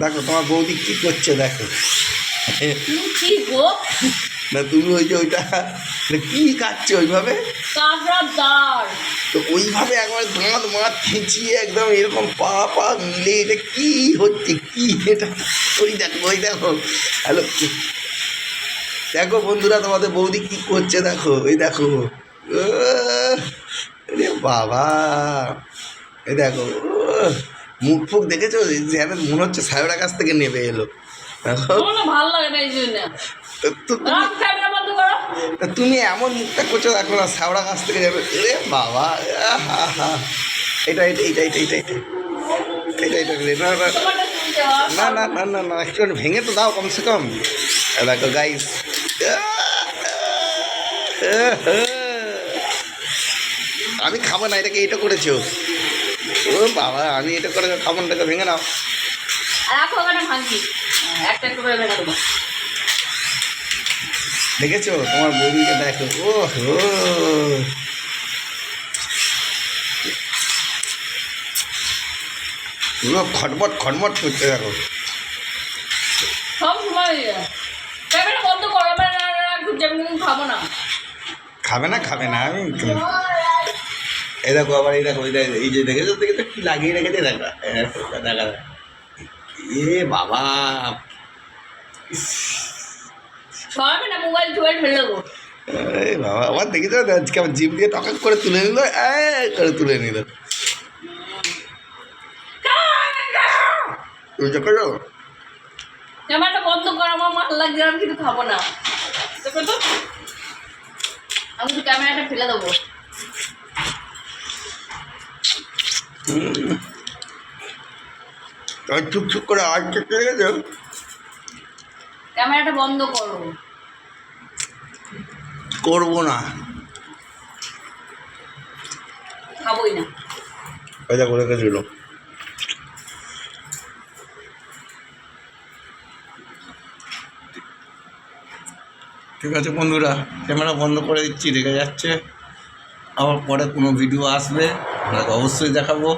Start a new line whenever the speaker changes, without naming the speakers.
দেখো তোমার বৌদি কী করছে দেখো।
কি গো?
না তুমি ওই যে ওইটা কী কাটছে ওইভাবে?
কাঁকড়ার দাঁড়।
তো ওইভাবে একবার দাঁত মাত খেঁচিয়ে একদম এরকম পা পা মিলে এটা কী হচ্ছে, কী এটা? ওই দেখো হ্যালো, দেখো বন্ধুরা তোমাদের বৌদি কী করছে দেখো, ওই দেখো। রে বাবা, এই দেখো মুখ ফুক দেখেছো, যেন মনে হচ্ছে সাহেবের কাছ থেকে নেবে এলো।
ভালো লাগে না এই জন্য।
তুমি এমন মুখটা করছো দেখো না, সাওড়া কাছ থেকে যাবে। রে বাবা, এটা এটা এটা এটা এটা এটা এটা এটা না না না না না একটু ভেঙে তো দাও কমসে কম। দেখো গাইস, আমি খাবো না, এটাকে এটা করেছো। ও বাবা, আমি এটা করে খাবো না, এটাকে ভেঙে নাও। দেখেছো তোমার বৌদিকে দেখো, ও হো পুরো খটমট খটমট করতে দেখো।
সব সময় বন্ধ করো, খাবো না।
খাবে না খাবে না, আমি এই দেখো আবার এই দেখো, এই যে দেখেছো দেখেছো কি লাগিয়ে রেখেছে দেখা দেখা। এ বাবা,
সরাবে না, মোবাইল টোবাইল ফেলে দেবো।
এই বাবা, আবার দেখেছো আজকে আমার জিপ দিয়ে টকাক করে তুলে নিল, করে তুলে নিল। বুঝতে পারো?
ক্যামেরাটা বন্ধ কর, আমার মাল লাগছে, আমি কিন্তু খাবো না। দেখো তো, আমি তো ক্যামেরাটা ফেলে দেবো।
চুপ চুপ করে আজ চলে গেছো।
ক্যামেরাটা বন্ধ করো।
করবো না,
খাবোই না।
ওইটা করে রেখেছিল। ঠিক আছে বন্ধুরা, ক্যামেরা বন্ধ করে দিচ্ছি, রেখে যাচ্ছে। আবার পরে কোনো ভিডিও আসবে, আপনাকে অবশ্যই দেখাবো।